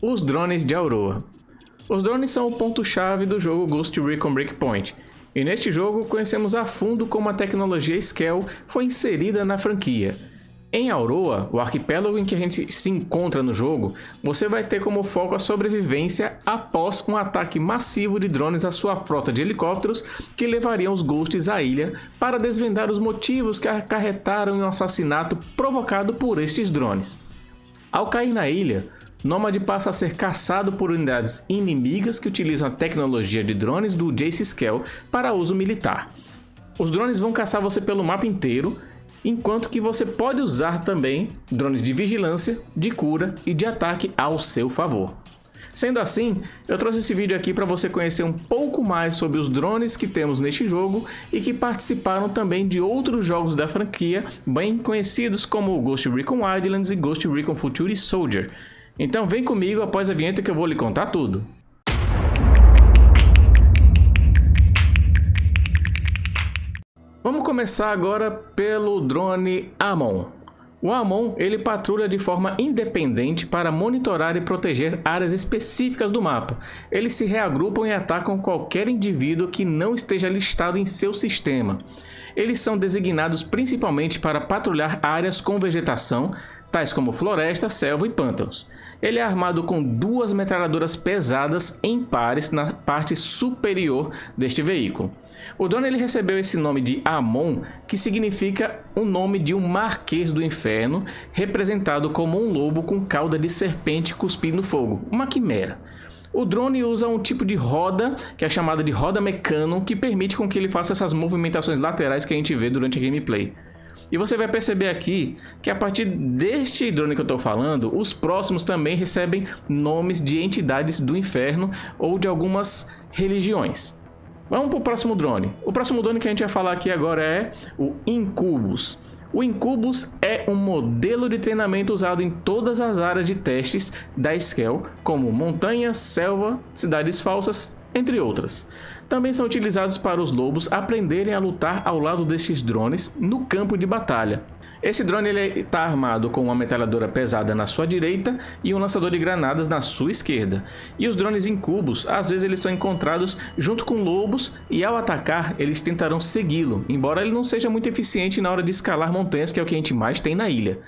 Os drones de Auroa. Os drones são o ponto-chave do jogo Ghost Recon Breakpoint, e neste jogo conhecemos a fundo como a tecnologia Skell foi inserida na franquia. Em Auroa, o arquipélago em que a gente se encontra no jogo, você vai ter como foco a sobrevivência após um ataque massivo de drones à sua frota de helicópteros que levariam os Ghosts à ilha para desvendar os motivos que acarretaram um assassinato provocado por estes drones. Ao cair na ilha, Nomad passa a ser caçado por unidades inimigas que utilizam a tecnologia de drones do Jace Skell para uso militar. Os drones vão caçar você pelo mapa inteiro, enquanto que você pode usar também drones de vigilância, de cura e de ataque ao seu favor. Sendo assim, eu trouxe esse vídeo aqui para você conhecer um pouco mais sobre os drones que temos neste jogo e que participaram também de outros jogos da franquia bem conhecidos como Ghost Recon Wildlands e Ghost Recon Future Soldier. Então vem comigo após a vinheta que eu vou lhe contar tudo. Vamos começar agora pelo drone Amon. O Amon ele patrulha de forma independente para monitorar e proteger áreas específicas do mapa. Eles se reagrupam e atacam qualquer indivíduo que não esteja listado em seu sistema. Eles são designados principalmente para patrulhar áreas com vegetação, tais como floresta, selva e pântanos. Ele é armado com duas metralhadoras pesadas em pares na parte superior deste veículo. O drone ele recebeu esse nome de Amon, que significa o nome de um marquês do inferno, representado como um lobo com cauda de serpente cuspindo fogo, uma quimera. O drone usa um tipo de roda, que é chamada de roda Mecannon, que permite com que ele faça essas movimentações laterais que a gente vê durante a gameplay. E você vai perceber aqui que a partir deste drone que eu estou falando, os próximos também recebem nomes de entidades do inferno ou de algumas religiões. Vamos para o próximo drone. O próximo drone que a gente vai falar aqui agora é o Incubus. O Incubus é um modelo de treinamento usado em todas as áreas de testes da Skell, como montanhas, selva, cidades falsas, entre outras. Também são utilizados para os lobos aprenderem a lutar ao lado destes drones no campo de batalha. Esse drone está armado com uma metralhadora pesada na sua direita e um lançador de granadas na sua esquerda. E os drones Incubus, às vezes eles são encontrados junto com lobos e ao atacar eles tentarão segui-lo, embora ele não seja muito eficiente na hora de escalar montanhas, que é o que a gente mais tem na ilha.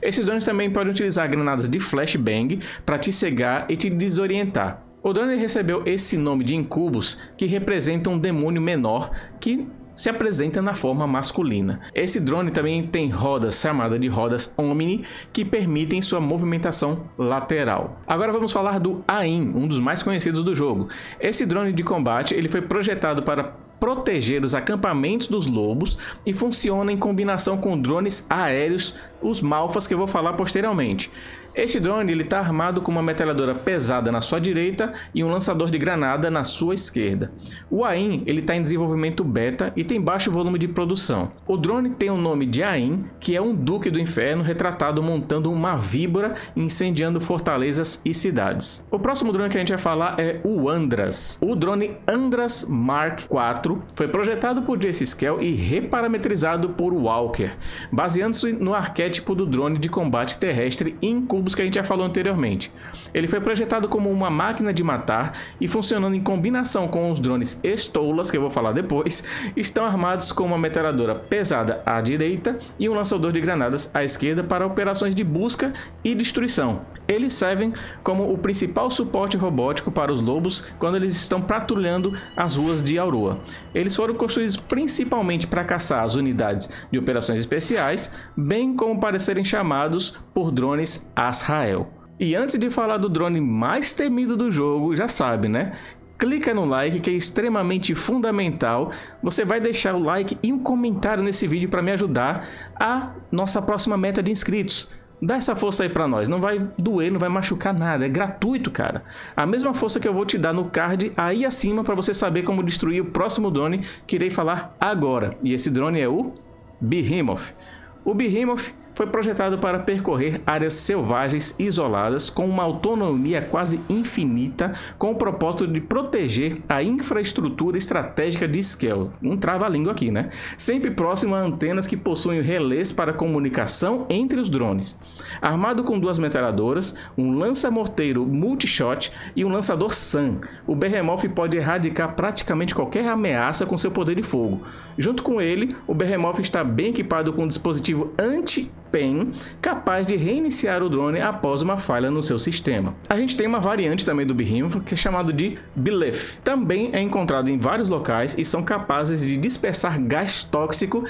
Esses drones também podem utilizar granadas de flashbang para te cegar e te desorientar. O drone recebeu esse nome de Incubus, que representa um demônio menor que se apresenta na forma masculina. Esse drone também tem rodas chamadas de rodas Omni, que permitem sua movimentação lateral. Agora vamos falar do AIM, um dos mais conhecidos do jogo. Esse drone de combate ele foi projetado para proteger os acampamentos dos lobos e funciona em combinação com drones aéreos, os Malfas, que eu vou falar posteriormente. Este drone está armado com uma metralhadora pesada na sua direita e um lançador de granada na sua esquerda. O AIM está em desenvolvimento beta e tem baixo volume de produção. O drone tem o nome de AIM, que é um duque do inferno retratado montando uma víbora incendiando fortalezas e cidades. O próximo drone que a gente vai falar é o Andras. O drone Andras Mark IV foi projetado por Jace Skell e reparametrizado por Walker, baseando-se no arquétipo do drone de combate terrestre Incubus que a gente já falou anteriormente. Ele foi projetado como uma máquina de matar e funcionando em combinação com os drones Stolas, que eu vou falar depois, estão armados com uma metralhadora pesada à direita e um lançador de granadas à esquerda para operações de busca e destruição. Eles servem como o principal suporte robótico para os lobos quando eles estão patrulhando as ruas de Auroa. Eles foram construídos principalmente para caçar as unidades de operações especiais, bem como para serem chamados por drones Azrael. E antes de falar do drone mais temido do jogo, já sabe, né? Clica no like, que é extremamente fundamental. Você vai deixar o like e um comentário nesse vídeo para me ajudar a nossa próxima meta de inscritos. Dá essa força aí pra nós, não vai doer, não vai machucar nada, é gratuito, cara. A mesma força que eu vou te dar no card aí acima pra você saber como destruir o próximo drone que irei falar agora. E esse drone é o Behemoth. O Behemoth foi projetado para percorrer áreas selvagens isoladas com uma autonomia quase infinita, com o propósito de proteger a infraestrutura estratégica de Skell, um trava-língua aqui, né? Sempre próximo a antenas que possuem relés para comunicação entre os drones. Armado com 2 metralhadoras, um lança-morteiro multishot e um lançador SAM, o Behemoth pode erradicar praticamente qualquer ameaça com seu poder de fogo. Junto com ele, o Behemoth está bem equipado com um dispositivo anti-PEN capaz de reiniciar o drone após uma falha no seu sistema. A gente tem uma variante também do Behemoth que é chamado de Belef. Também é encontrado em vários locais e são capazes de dispersar gás tóxico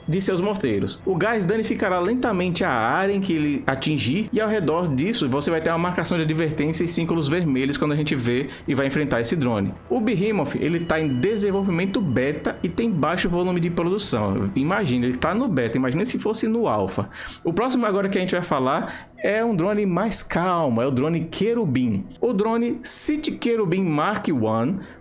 de seus morteiros. O gás danificará lentamente a área em que ele atingir e ao redor disso você vai ter uma marcação de advertência e símbolos vermelhos quando a gente vê e vai enfrentar esse drone. O Behemoth ele está em desenvolvimento beta e tem baixo volume de produção. Imagina, ele está no beta, imagina se fosse no alpha. O próximo agora que a gente vai falar é um drone mais calmo, é o drone Querubim. O drone City Querubim Mark I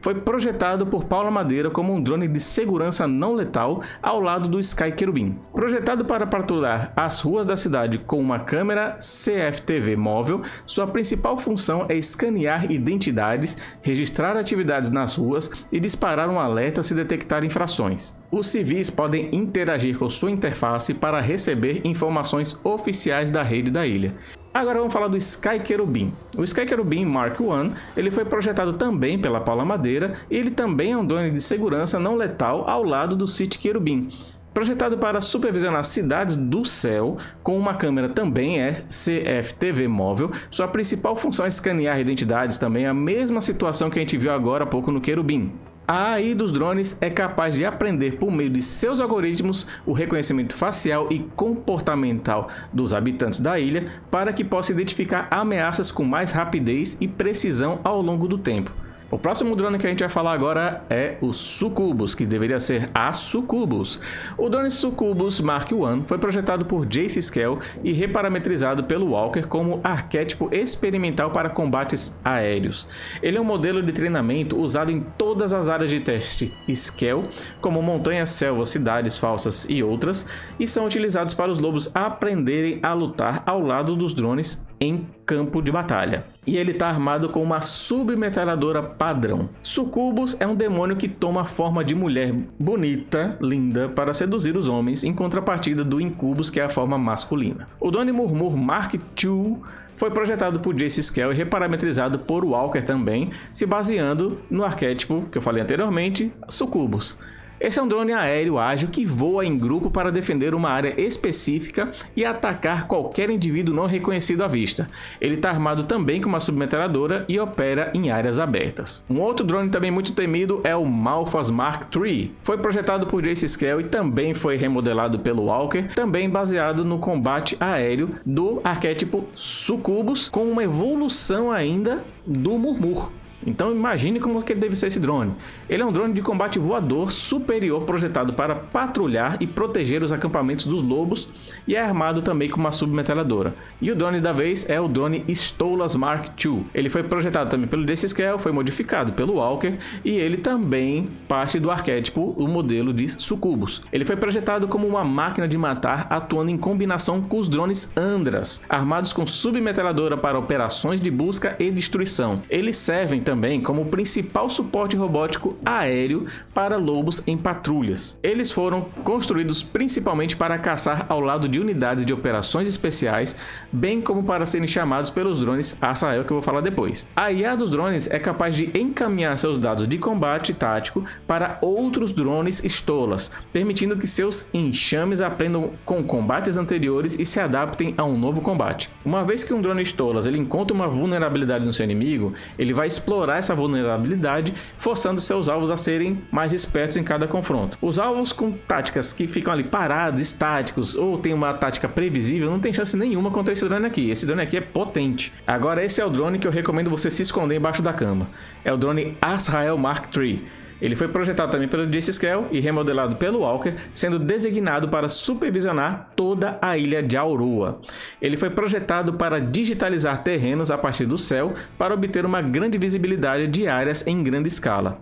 foi projetado por Paula Madeira como um drone de segurança não letal ao lado do Sky Querubim. Projetado para patrulhar as ruas da cidade com uma câmera CFTV móvel, sua principal função é escanear identidades, registrar atividades nas ruas e disparar um alerta se detectar infrações. Os civis podem interagir com sua interface para receber informações oficiais da rede da ilha. Agora vamos falar do Sky Querubim. O Sky Querubim Mark I ele foi projetado também pela Paula Madeira e ele também é um drone de segurança não letal ao lado do City Querubim. Projetado para supervisionar cidades do céu, com uma câmera também CFTV móvel, sua principal função é escanear identidades, também a mesma situação que a gente viu agora há pouco no Querubim. A AI dos drones é capaz de aprender por meio de seus algoritmos o reconhecimento facial e comportamental dos habitantes da ilha para que possa identificar ameaças com mais rapidez e precisão ao longo do tempo. O próximo drone que a gente vai falar agora é o Sucubus, que deveria ser a Sucubus. O drone Sucubus Mark I foi projetado por Jace Skell e reparametrizado pelo Walker como arquétipo experimental para combates aéreos. Ele é um modelo de treinamento usado em todas as áreas de teste Skell, como montanhas, selvas, cidades falsas e outras, e são utilizados para os lobos aprenderem a lutar ao lado dos drones em campo de batalha. E ele está armado com uma submetralhadora padrão. Sucubus é um demônio que toma a forma de mulher bonita, linda, para seduzir os homens, em contrapartida do Incubus, que é a forma masculina. O drone Murmur Mark II foi projetado por Jace Skell e reparametrizado por Walker também, se baseando no arquétipo que eu falei anteriormente, Sucubus. Esse é um drone aéreo ágil que voa em grupo para defender uma área específica e atacar qualquer indivíduo não reconhecido à vista. Ele está armado também com uma submetralhadora e opera em áreas abertas. Um outro drone também muito temido é o Malphas Mark III. Foi projetado por Jace Skell e também foi remodelado pelo Walker, também baseado no combate aéreo do arquétipo Sucubus, com uma evolução ainda do Murmur. Então imagine como que deve ser esse drone. Ele é um drone de combate voador superior projetado para patrulhar e proteger os acampamentos dos lobos e é armado também com uma submetralhadora. E o drone da vez é o drone Stolas Mark II. Ele foi projetado também pelo Jace Skell, foi modificado pelo Walker e ele também parte do arquétipo, o modelo de Sucubus. Ele foi projetado como uma máquina de matar atuando em combinação com os drones Andras, armados com submetralhadora para operações de busca e destruição. Eles servem também como principal suporte robótico aéreo para lobos em patrulhas. Eles foram construídos principalmente para caçar ao lado de unidades de operações especiais, bem como para serem chamados pelos drones Asael, que eu vou falar depois. A IA dos drones é capaz de encaminhar seus dados de combate tático para outros drones Stolas, permitindo que seus enxames aprendam com combates anteriores e se adaptem a um novo combate. Uma vez que um drone Stolas ele encontra uma vulnerabilidade no seu inimigo, ele vai explorar essa vulnerabilidade, forçando seus alvos a serem mais espertos em cada confronto. Os alvos com táticas que ficam ali parados, estáticos, ou tem uma tática previsível, não tem chance nenhuma contra esse drone aqui. Esse drone aqui é potente. Agora esse é o drone que eu recomendo você se esconder embaixo da cama. É o drone Azrael Mark III. Ele foi projetado também pelo Jace Skell e remodelado pelo Walker, sendo designado para supervisionar toda a ilha de Aurora. Ele foi projetado para digitalizar terrenos a partir do céu para obter uma grande visibilidade de áreas em grande escala.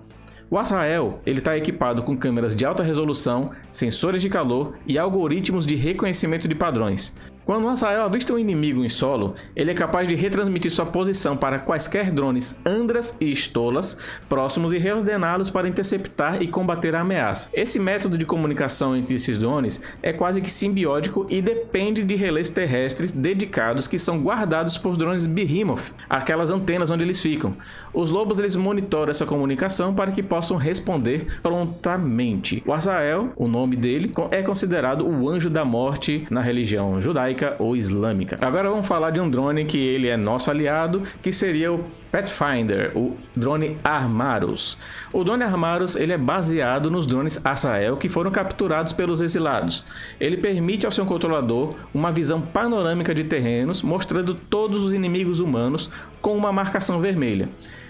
O Azael está equipado com câmeras de alta resolução, sensores de calor e algoritmos de reconhecimento de padrões. Quando o Azael avista um inimigo em solo, ele é capaz de retransmitir sua posição para quaisquer drones Andras e Stolas próximos e reordená-los para interceptar e combater a ameaça. Esse método de comunicação entre esses drones é quase que simbiótico e depende de relés terrestres dedicados que são guardados por drones Behemoth, aquelas antenas onde eles ficam. Os lobos eles monitoram essa comunicação para que possam responder prontamente. O Azael, o nome dele, é considerado o anjo da morte na religião judaica ou islâmica. Agora vamos falar de um drone que ele é nosso aliado, que seria o Pathfinder, o drone Armaros. O drone Armaros ele é baseado nos drones Azael que foram capturados pelos exilados. Ele permite ao seu controlador uma visão panorâmica de terrenos, mostrando todos os inimigos humanos com uma marcação vermelha.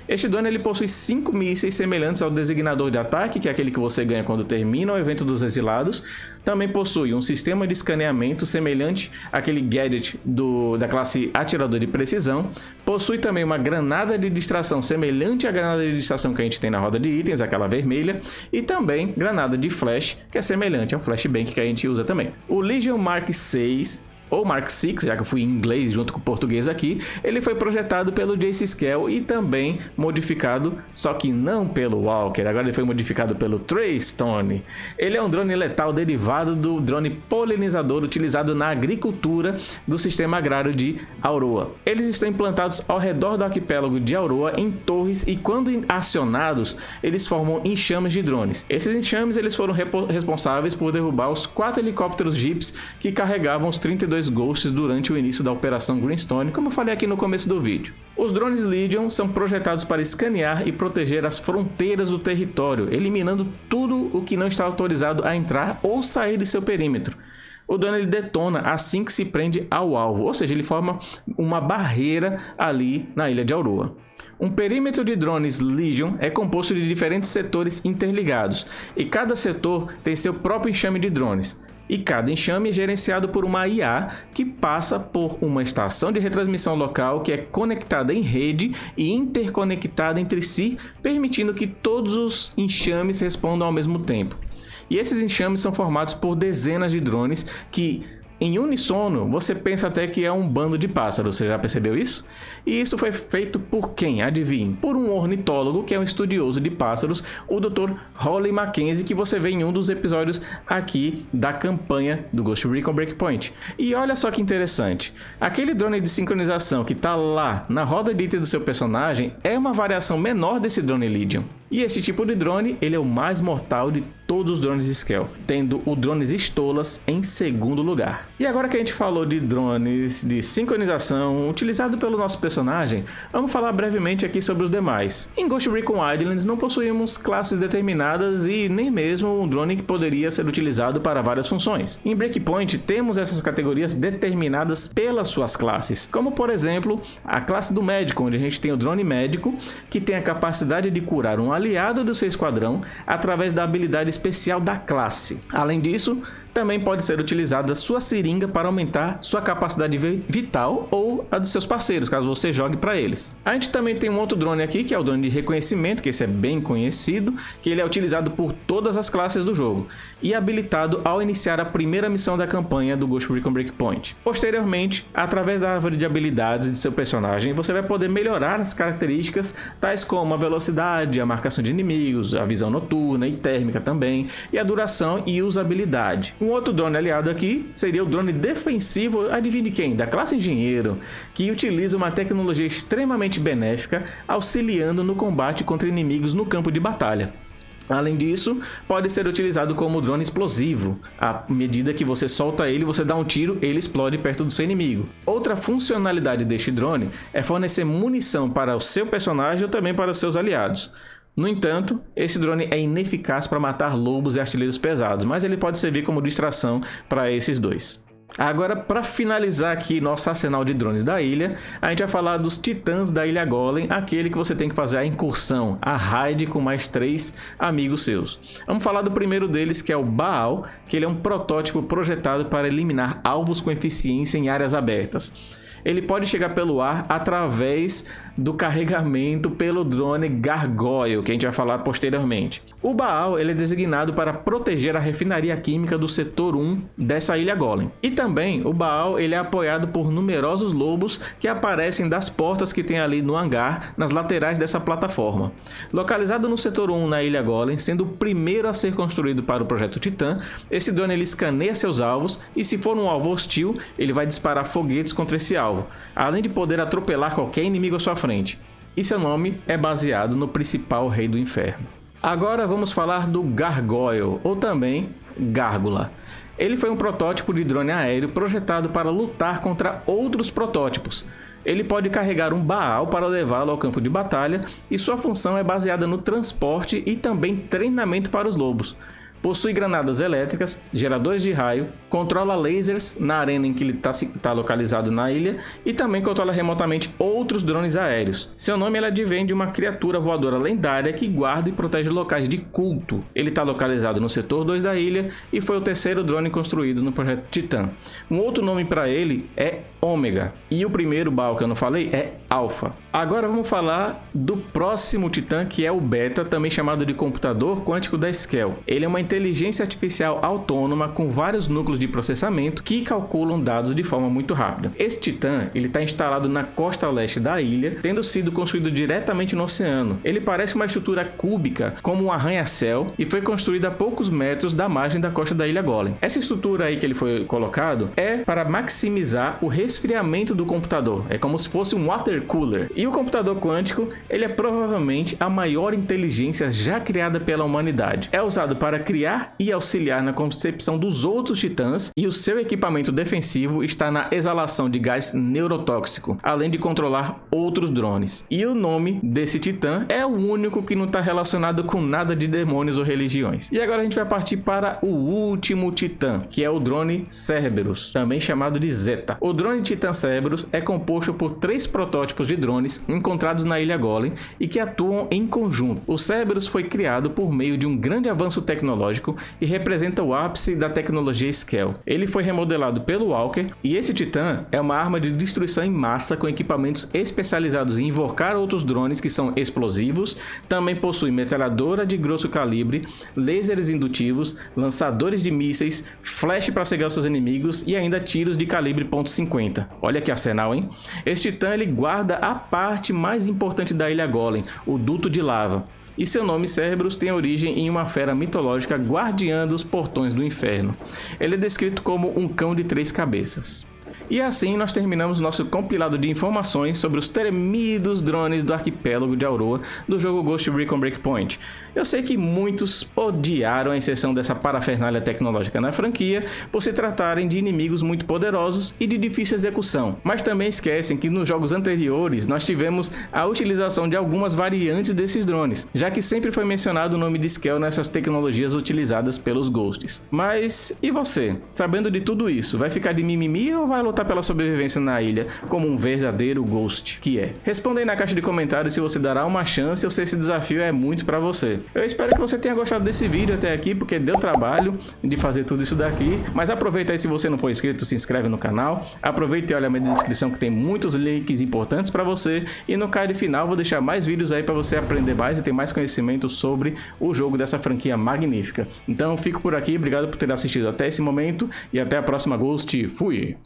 Este drone ele possui 5 mísseis semelhantes ao designador de ataque, que é aquele que você ganha quando termina o evento dos exilados. Também possui um sistema de escaneamento semelhante àquele gadget da classe atirador de precisão. Possui também uma granada de distração semelhante à granada de distração que a gente tem na roda de itens, aquela vermelha. E também granada de flash, que é semelhante ao flashbang que a gente usa também. O Legion Mark VI ou Mark VI, já que eu fui em inglês junto com o português aqui, ele foi projetado pelo Jace Skell e também modificado, só que não pelo Walker, agora ele foi modificado pelo Trey Stone. Ele é um drone letal derivado do drone polinizador utilizado na agricultura do sistema agrário de Auroa. Eles estão implantados ao redor do arquipélago de Auroa em torres e quando acionados, eles formam enxames de drones. Esses enxames eles foram responsáveis por derrubar os 4 helicópteros Jeeps que carregavam os 32 Ghosts durante o início da Operação Greenstone, como eu falei aqui no começo do vídeo. Os drones Legion são projetados para escanear e proteger as fronteiras do território, eliminando tudo o que não está autorizado a entrar ou sair de seu perímetro. O drone ele detona assim que se prende ao alvo, ou seja, ele forma uma barreira ali na ilha de Auroa. Um perímetro de drones Legion é composto de diferentes setores interligados, e cada setor tem seu próprio enxame de drones. E cada enxame é gerenciado por uma IA que passa por uma estação de retransmissão local que é conectada em rede e interconectada entre si, permitindo que todos os enxames respondam ao mesmo tempo. E esses enxames são formados por dezenas de drones que, em unissono, você pensa até que é um bando de pássaros, você já percebeu isso? E isso foi feito por quem? Adivinhe? Por um ornitólogo que é um estudioso de pássaros, o Dr. Holly Mackenzie, que você vê em um dos episódios aqui da campanha do Ghost Recon Breakpoint. E olha só que interessante, aquele drone de sincronização que está lá na roda de item do seu personagem é uma variação menor desse drone Legion. E esse tipo de drone, ele é o mais mortal de todos os drones Skell, tendo o drones Stolas em segundo lugar. E agora que a gente falou de drones de sincronização utilizado pelo nosso personagem, vamos falar brevemente aqui sobre os demais. Em Ghost Recon Wildlands não possuímos classes determinadas e nem mesmo um drone que poderia ser utilizado para várias funções. Em Breakpoint temos essas categorias determinadas pelas suas classes, como por exemplo a classe do médico, onde a gente tem o drone médico, que tem a capacidade de curar um aliado do seu esquadrão através da habilidade especial da classe. Além disso, também pode ser utilizada sua seringa para aumentar sua capacidade vital ou a dos seus parceiros, caso você jogue para eles. A gente também tem um outro drone aqui, que é o drone de reconhecimento, que esse é bem conhecido, que ele é utilizado por todas as classes do jogo e habilitado ao iniciar a primeira missão da campanha do Ghost Recon Breakpoint. Posteriormente, através da árvore de habilidades de seu personagem, você vai poder melhorar as características tais como a velocidade, a marcação de inimigos, a visão noturna e térmica também, e a duração e usabilidade. Um outro drone aliado aqui seria o drone defensivo, adivinhe de quem? Da classe Engenheiro, que utiliza uma tecnologia extremamente benéfica, auxiliando no combate contra inimigos no campo de batalha. Além disso, pode ser utilizado como drone explosivo. À medida que você solta ele, você dá um tiro, ele explode perto do seu inimigo. Outra funcionalidade deste drone é fornecer munição para o seu personagem ou também para os seus aliados. No entanto, esse drone é ineficaz para matar lobos e artilheiros pesados, mas ele pode servir como distração para esses dois. Agora, para finalizar aqui nosso arsenal de drones da ilha, a gente vai falar dos titãs da Ilha Golem, aquele que você tem que fazer a incursão, a raid com mais 3 amigos seus. Vamos falar do primeiro deles, que é o Baal, que ele é um protótipo projetado para eliminar alvos com eficiência em áreas abertas. Ele pode chegar pelo ar através do carregamento pelo drone Gargoyle, que a gente vai falar posteriormente. O Baal ele é designado para proteger a refinaria química do setor 1 dessa ilha Golem. E também o Baal ele é apoiado por numerosos lobos que aparecem das portas que tem ali no hangar, nas laterais dessa plataforma. Localizado no setor 1 na ilha Golem, sendo o primeiro a ser construído para o projeto Titã, esse drone ele escaneia seus alvos e, se for um alvo hostil, ele vai disparar foguetes contra esse alvo, além de poder atropelar qualquer inimigo à sua frente. E seu nome é baseado no principal rei do inferno. Agora vamos falar do Gargoyle, ou também Gárgula. Ele foi um protótipo de drone aéreo projetado para lutar contra outros protótipos. Ele pode carregar um Baal para levá-lo ao campo de batalha e sua função é baseada no transporte e também treinamento para os lobos. Possui granadas elétricas, geradores de raio, controla lasers na arena em que ele está localizado na ilha e também controla remotamente outros drones aéreos. Seu nome advém de uma criatura voadora lendária que guarda e protege locais de culto. Ele está localizado no setor 2 da ilha e foi o terceiro drone construído no projeto Titã. Um outro nome para ele é Ômega e o primeiro Baal que eu não falei é Alpha. Agora vamos falar do próximo Titã, que é o Beta, também chamado de computador quântico da Skell. Ele é uma inteligência artificial autônoma com vários núcleos de processamento que calculam dados de forma muito rápida. Esse Titã está instalado na costa leste da ilha, tendo sido construído diretamente no oceano. Ele parece uma estrutura cúbica, como um arranha-céu, e foi construído a poucos metros da margem da costa da ilha Golem. Essa estrutura aí que ele foi colocado é para maximizar o resfriamento do computador. É como se fosse um water cooler. E o computador quântico, ele é provavelmente a maior inteligência já criada pela humanidade. É usado para criar e auxiliar na concepção dos outros titãs, e o seu equipamento defensivo está na exalação de gás neurotóxico, além de controlar outros drones. E o nome desse titã é o único que não está relacionado com nada de demônios ou religiões. E agora a gente vai partir para o último titã, que é o drone Cerberus, também chamado de Zeta. O drone Titã Cerberus é composto por 3 protótipos de drones encontrados na ilha Golem e que atuam em conjunto. O Cerberus foi criado por meio de um grande avanço tecnológico e representa o ápice da tecnologia Skell. Ele foi remodelado pelo Walker e esse Titã é uma arma de destruição em massa com equipamentos especializados em invocar outros drones que são explosivos. Também possui metralhadora de grosso calibre, lasers indutivos, lançadores de mísseis, flash para cegar seus inimigos e ainda tiros de calibre .50. Olha que arsenal, hein? Este Titã ele guarda a parte mais importante da ilha Golem, o duto de lava. E seu nome Cerberus tem origem em uma fera mitológica guardiã dos portões do inferno. Ele é descrito como um cão de 3 cabeças. E assim nós terminamos nosso compilado de informações sobre os temidos drones do arquipélago de Auroa do jogo Ghost Recon Breakpoint. Eu sei que muitos odiaram a inserção dessa parafernália tecnológica na franquia por se tratarem de inimigos muito poderosos e de difícil execução, mas também esquecem que nos jogos anteriores nós tivemos a utilização de algumas variantes desses drones, já que sempre foi mencionado o nome de Skell nessas tecnologias utilizadas pelos Ghosts. Mas e você? Sabendo de tudo isso, vai ficar de mimimi ou vai lutar pela sobrevivência na ilha como um verdadeiro Ghost que é? Responda aí na caixa de comentários se você dará uma chance ou se esse desafio é muito pra você. Eu espero que você tenha gostado desse vídeo até aqui, porque deu trabalho de fazer tudo isso daqui, mas aproveita aí, se você não for inscrito, se inscreve no canal, aproveita e olha a minha descrição que tem muitos links importantes pra você, e no card final vou deixar mais vídeos aí pra você aprender mais e ter mais conhecimento sobre o jogo dessa franquia magnífica. Então fico por aqui, obrigado por ter assistido até esse momento e até a próxima Ghost, fui!